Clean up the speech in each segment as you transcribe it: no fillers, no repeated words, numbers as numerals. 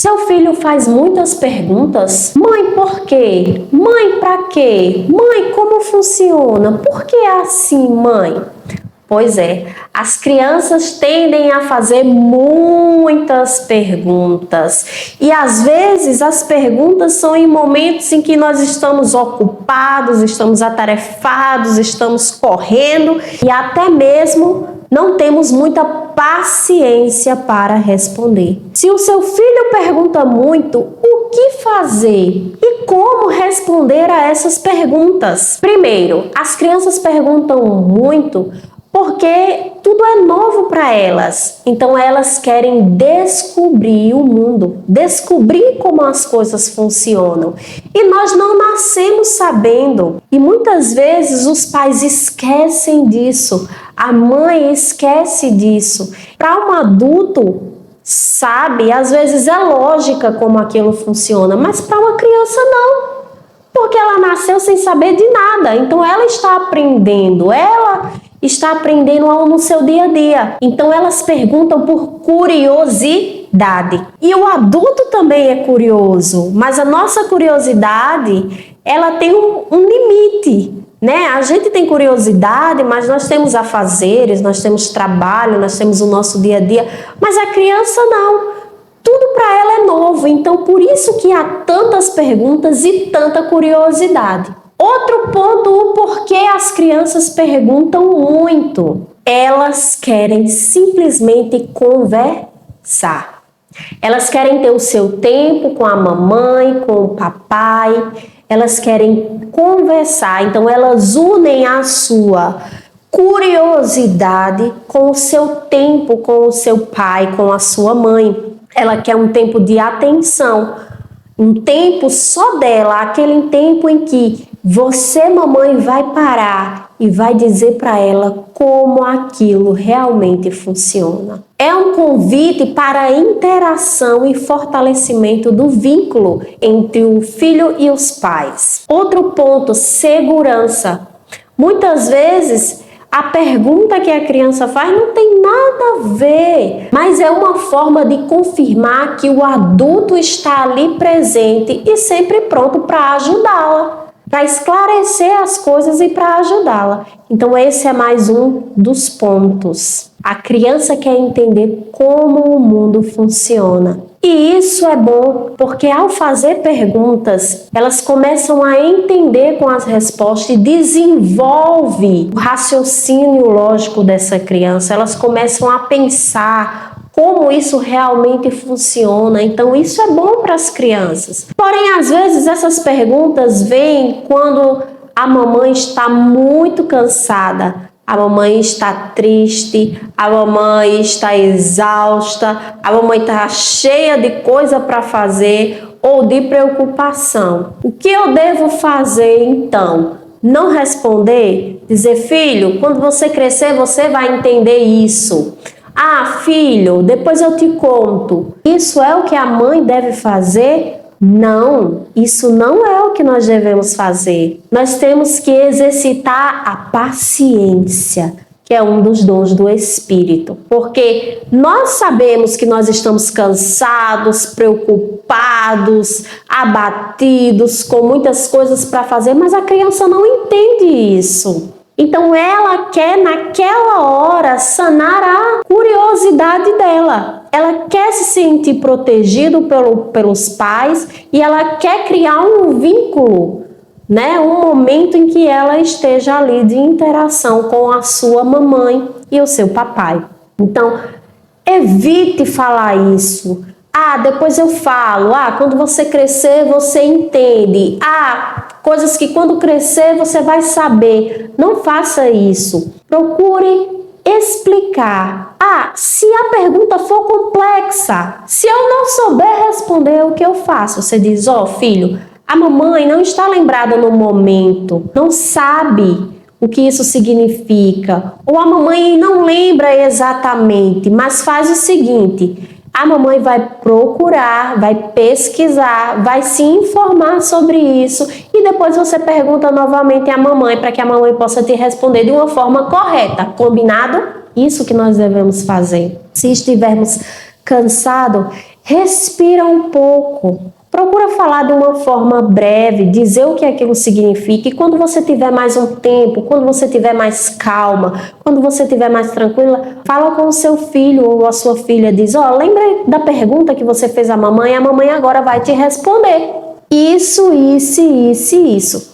Seu filho faz muitas perguntas. Mãe, por quê? Mãe, pra quê? Mãe, como funciona? Por que é assim, mãe? Pois é, as crianças tendem a fazer muitas perguntas e às vezes as perguntas são em momentos em que nós estamos ocupados, estamos atarefados, estamos correndo e até mesmo não temos muita paciência para responder. Se o seu filho pergunta muito, o que fazer e como responder a essas perguntas? Primeiro, as crianças perguntam muito porque tudo é novo para elas. Então elas querem descobrir o mundo, descobrir como as coisas funcionam. E nós não nascemos sabendo. E muitas vezes os pais esquecem disso. A mãe esquece disso. Para um adulto, sabe, às vezes é lógica como aquilo funciona, mas para uma criança não. Porque ela nasceu sem saber de nada. Então ela está aprendendo, no seu dia a dia. Então elas perguntam por curiosidade. E o adulto também é curioso, mas a nossa curiosidade, ela tem um limite, né? A gente tem curiosidade, mas nós temos afazeres, nós temos trabalho, nós temos o nosso dia a dia, mas a criança não. Tudo para ela é novo, então por isso que há tantas perguntas e tanta curiosidade. Outro ponto, o porquê as crianças perguntam muito. Elas querem simplesmente conversar. Elas querem ter o seu tempo com a mamãe, com o papai. Elas querem conversar, então elas unem a sua curiosidade com o seu tempo com o seu pai, com a sua mãe. Ela quer um tempo de atenção, um tempo só dela, aquele tempo em que você, mamãe, vai parar e vai dizer para ela como aquilo realmente funciona. É um convite para a interação e fortalecimento do vínculo entre o filho e os pais. Outro ponto, segurança. Muitas vezes a pergunta que a criança faz não tem nada a ver, mas é uma forma de confirmar que o adulto está ali presente e sempre pronto para ajudá-la, para esclarecer as coisas e para ajudá-la. Então esse é mais um dos pontos. A criança quer entender como o mundo funciona. E isso é bom, porque ao fazer perguntas, elas começam a entender com as respostas e desenvolve o raciocínio lógico dessa criança. Elas começam a pensar como isso realmente funciona. Então isso é bom para as crianças. Porém, às vezes essas perguntas vêm quando a mamãe está muito cansada. A mamãe está triste, a mamãe está exausta, a mamãe está cheia de coisa para fazer ou de preocupação. O que eu devo fazer então? Não responder? Dizer, filho, quando você crescer você vai entender isso. Ah, filho, depois eu te conto. Isso é o que a mãe deve fazer? Não, isso não é o que nós devemos fazer. Nós temos que exercitar a paciência, que é um dos dons do Espírito. Porque nós sabemos que nós estamos cansados, preocupados, abatidos, com muitas coisas para fazer, mas a criança não entende isso. Então ela quer naquela hora sanar a curiosidade dela. Ela quer se sentir protegido pelos pais e ela quer criar um vínculo, né? Um momento em que ela esteja ali de interação com a sua mamãe e o seu papai. Então, evite falar isso. Ah, depois eu falo. Ah, quando você crescer, você entende. Ah, coisas que quando crescer você vai saber. Não faça isso. Procure explicar. Ah, se a pergunta for complexa, se eu não souber responder, o que eu faço? Você diz, ó, filho, a mamãe não está lembrada no momento, não sabe o que isso significa. Ou a mamãe não lembra exatamente, mas faz o seguinte... A mamãe vai procurar, vai pesquisar, vai se informar sobre isso e depois você pergunta novamente à mamãe para que a mamãe possa te responder de uma forma correta. Combinado? Isso que nós devemos fazer. Se estivermos cansados, Respira um pouco. Procura falar de uma forma breve, dizer o que aquilo significa, e quando você tiver mais um tempo, quando você tiver mais calma, quando você tiver mais tranquila, fala com o seu filho ou a sua filha, diz, lembra da pergunta que você fez à mamãe? A mamãe agora vai te responder. Isso.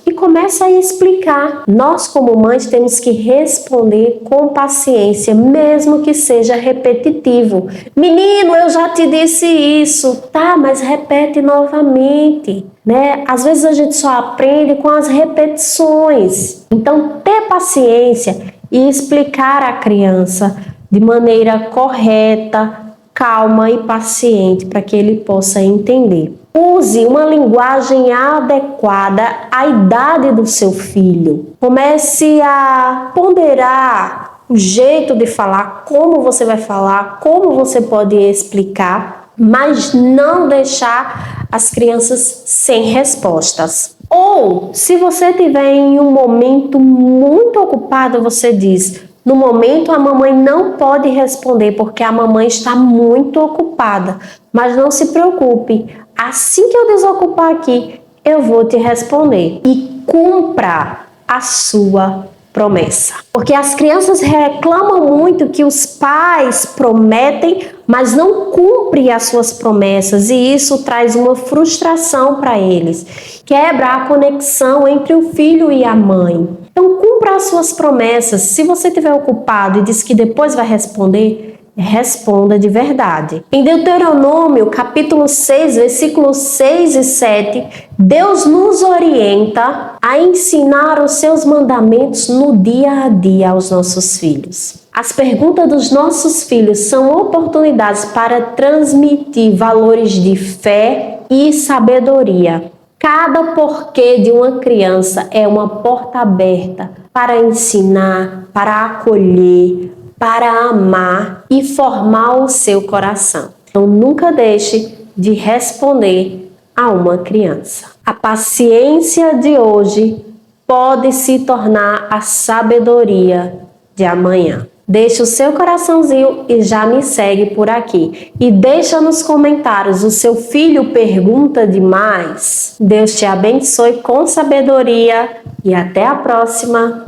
E começa a explicar. Nós, como mães, temos que responder com paciência, mesmo que seja repetitivo. Menino, eu já te disse isso. Tá, mas repete novamente, né? Às vezes a gente só aprende com as repetições. Então, ter paciência e explicar à criança de maneira correta, calma e paciente para que ele possa entender. Use uma linguagem adequada à idade do seu filho. Comece a ponderar o jeito de falar, como você vai falar, como você pode explicar, mas não deixar as crianças sem respostas. Ou, se você estiver em um momento muito ocupado, você diz: no momento a mamãe não pode responder porque a mamãe está muito ocupada, mas não se preocupe, assim que eu desocupar aqui, eu vou te responder. E cumpra a sua promessa. Porque as crianças reclamam muito que os pais prometem, mas não cumprem as suas promessas, e isso traz uma frustração para eles. Quebra a conexão entre o filho e a mãe. Então, cumpra as suas promessas. Se você estiver ocupado e diz que depois vai responder, responda de verdade. Em Deuteronômio, capítulo 6, versículos 6 e 7, Deus nos orienta a ensinar os seus mandamentos no dia a dia aos nossos filhos. As perguntas dos nossos filhos são oportunidades para transmitir valores de fé e sabedoria. Cada porquê de uma criança é uma porta aberta para ensinar, para acolher, para amar e formar o seu coração. Então, nunca deixe de responder a uma criança. A paciência de hoje pode se tornar a sabedoria de amanhã. Deixa o seu coraçãozinho e já me segue por aqui. E deixa nos comentários, o seu filho pergunta demais? Deus te abençoe com sabedoria e até a próxima.